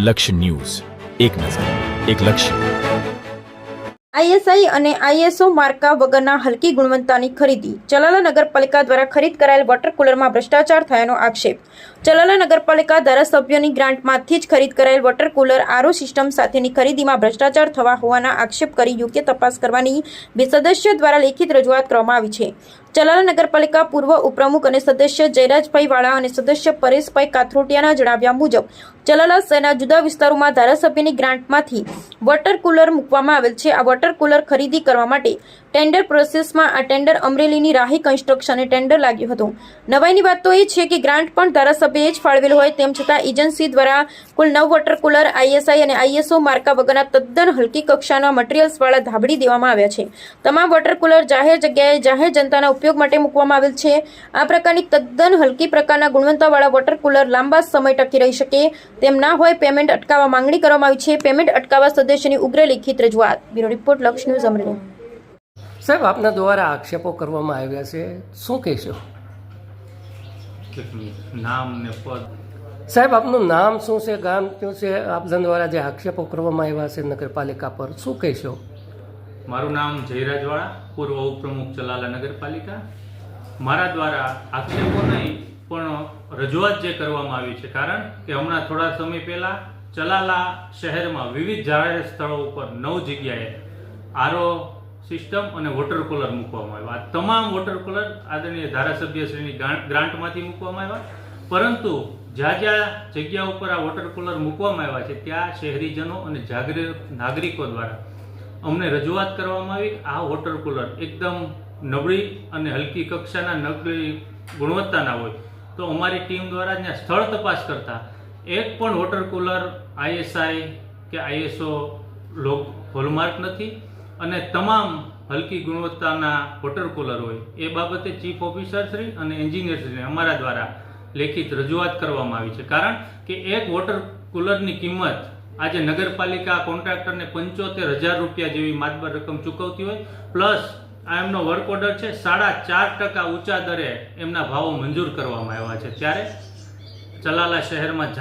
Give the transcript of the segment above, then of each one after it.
લક્ષ્ય ન્યૂઝ, એક નજર, એક લક્ષ્ય. આઈએસઆઈ અને આઈએસઓ માર્કા વગરના હલકી ગુણવત્તાની ખરીદી. ચલાલા નગરપાલિકા દ્વારા ખરીદ કરાયેલ વોટર કુલરમાં ભ્રષ્ટાચાર થયાનો આક્ષેપ. ચલાલા નગરપાલિકા ધારાસભ્યોની ગ્રાન્ટમાંથી જ ખરીદ કરાયેલ વોટર કુલર આરઓ સિસ્ટમ સાથેની ખરીદીમાં ભ્રષ્ટાચાર થવા હોવાના આક્ષેપ કરી યોગ્ય તપાસ કરવાની 2 સદસ્યો દ્વારા લેખિત રજૂઆત કરવામાં આવી છે. ચલાલા નગરપાલિકા પૂર્વ ઉપપ્રમુખ અને સદસ્ય જયરાજભાઈ વાળા અને સદસ્ય પરેશભાઈ કાથરોટિયાના જણાવ્યા મુજબ ચલાલા શહેરના જુદા વિસ્તારોમાં ધારાસભ્યની ગ્રાન્ટમાંથી વોટર કુલર મૂકવામાં આવેલ છે. આ વોટર કુલર ખરીદી કરવા માટે ટેન્ડર પ્રોસેસમાં આ ટેન્ડર અમરેલીની રાહી કન્સ્ટ્રક્શને ટેન્ડર લાગ્યું હતું. નવાઈની વાત તો એ છે કે ગ્રાન્ટ પણ ધારાસભ્યએ જ ફાળવેલ હોય તેમ છતાં એજન્સી દ્વારા કુલ 9 વોટર કુલર આઈએસઆઈ અને આઈએસઓ માર્કા વગરના તદ્દન હલકી કક્ષાના મટીરીયલ્સવાળા ધાબળી દેવામાં આવ્યા છે. તમામ વોટર કુલર જાહેર જગ્યાએ જાહેર જનતાના ઉપયોગ માટે મૂકવામાં આવેલ છે. આ પ્રકારની તદ્દન હલકી પ્રકારના ગુણવત્તાવાળા વોટર કુલર લાંબા સમય ટકી રહી શકે તેમ ના હોય પેમેન્ટ અટકાવવા માંગણી કરવામાં આવી છે. પેમેન્ટ અટકાવવા સદસ્યની ઉગ્ર લેખિત રજૂઆત. બ્યુરો રિપોર્ટ લક્ષ ન્યૂઝ અમરેલી. સાહેબ, આપના દ્વારા આક્ષેપો કરવામાં આવ્યા છે, શું કહેશો? નામ ને પદ. સાહેબ, આપનું નામ શું છે, ગામ શું છે? આપના દ્વારા જે આક્ષેપો કરવામાં આવ્યા છે નગરપાલિકા પર, શું કહેશો? મારું નામ જયરાજવાળા, પૂર્વ ઉપપ્રમુખ ચલાલા નગરપાલિકા. મારા દ્વારા આક્ષેપો નહીં પણ રજૂઆત જે કરવામાં આવી છે, કારણ કે હમણાં થોડા સમય પહેલા ચલાલા શહેરમાં વિવિધ જાહેર સ્થળો ઉપર 9 જગ્યાએ આરઓ સિસ્ટમ અને વોટર કુલર મૂકવામાં આવ્યા. આ તમામ વોટર કુલર આદરણીય ધારાસભ્યશ્રીની ગ્રાન્ટમાંથી મૂકવામાં આવ્યા, પરંતુ જ્યાં જ્યાં જગ્યા ઉપર આ વોટર કુલર મૂકવામાં આવ્યા છે ત્યાં શહેરીજનો અને નાગરિકો દ્વારા અમને રજૂઆત કરવામાં આવી કે આ વોટર કુલર એકદમ નબળી અને હલકી કક્ષાના નબળી ગુણવત્તાના હોય, તો અમારી ટીમ દ્વારા ત્યાં સ્થળ તપાસ કરતા એક પણ વોટર કુલર આઈએસઆઈ કે આઈએસઓ હોલમાર્ક નથી અને તમામ હલકી ગુણવત્તાના વોટર કુલર હોય એ બાબતે ચીફ ઓફિસર શ્રી અને એન્જિનિયર શ્રીને અમારા દ્વારા લેખિત રજૂઆત કરવામાં આવી છે. કારણ કે એક વોટર કુલરની કિંમત આજે નગરપાલિકા કોન્ટ્રાક્ટરને 75,000 રૂપિયા જેવી માતબર રકમ ચૂકવતી હોય, પ્લસ આ એમનો વર્ક ઓર્ડર છે 4.5% ઊંચા દરે એમના ભાવો મંજૂર કરવામાં આવ્યા છે. ત્યારે ચલાલા શહેરમાં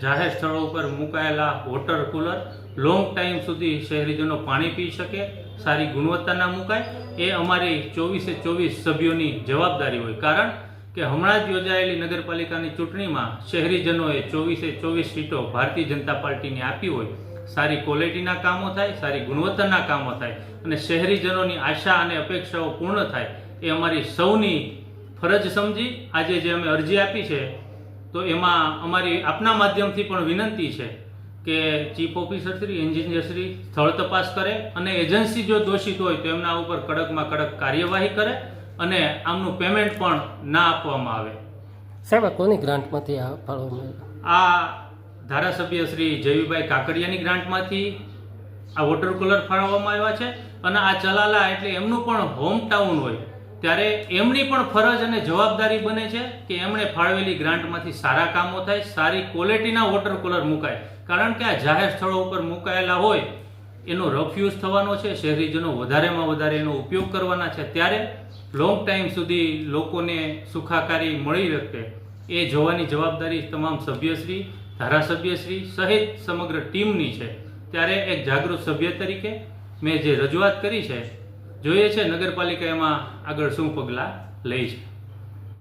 જાહેર સ્થળો ઉપર મુકાયેલા વોટર કુલર લોંગ ટાઈમ સુધી શહેરીજનો પાણી પી શકે, સારી ગુણવત્તાના મુકાય, એ અમારી 24 સભ્યોની જવાબદારી હોય. કારણ કે હમણાં જ યોજાયેલી નગરપાલિકાની ચૂંટણીમાં શહેરીજનોએ 24 સીટો ભારતીય જનતા પાર્ટીને આપી હોય. સારી ક્વોલિટીના કામો થાય, સારી ગુણવત્તાના કામો થાય અને શહેરીજનોની આશા અને અપેક્ષાઓ પૂર્ણ થાય, એ અમારી સૌની ફરજ સમજી આજે જે અમે અરજી આપી છે, તો એમાં અમારી આપના માધ્યમથી પણ વિનંતી છે કે chief officer Shri, engineer Shri સ્થળ તપાસ કરે અને એજન્સી જો દોષિત હોય તો એમના ઉપર કડકમાં કડક કાર્યવાહી કરે અને આમનું પેમેન્ટ પણ ના આપવામાં આવે. સાહેબ, આ કોની ગ્રાન્ટમાંથી આ ફાળવવામાં આવ્યું? આ ધારાસભ્ય શ્રી જયવીભાઈ કાકડિયાની ગ્રાન્ટમાંથી આ વોટર કુલર ફાળવવામાં આવ્યા છે અને આ ચલાલા એટલે એમનું પણ હોમ ટાઉન હોય, ત્યારે એમની પણ ફરજ અને જવાબદારી બને છે કે એમણે ફાળવેલી ગ્રાન્ટમાંથી સારા કામો થાય, સારી ક્વોલિટીના વોટર કુલર મુકાય. કારણ કે આ જાહેર સ્થળો ઉપર મુકાયેલા હોય એનો રફયુઝ થવાનો છે, શહેરીજનો વધારેમાં વધારે એનો ઉપયોગ કરવાના છે, ત્યારે લોંગ ટાઈમ સુધી લોકોને સુખાકારી મળી રહે એ જોવાની જવાબદારી તમામ સભ્યશ્રી, ધારાસભ્યશ્રી સહિત સમગ્ર ટીમની છે. ત્યારે એક જાગૃત સભ્ય તરીકે મેં જે રજૂઆત કરી છે, જોઈએ છે નગરપાલિકા એમાં આગળ શું પગલાં લઈ છે.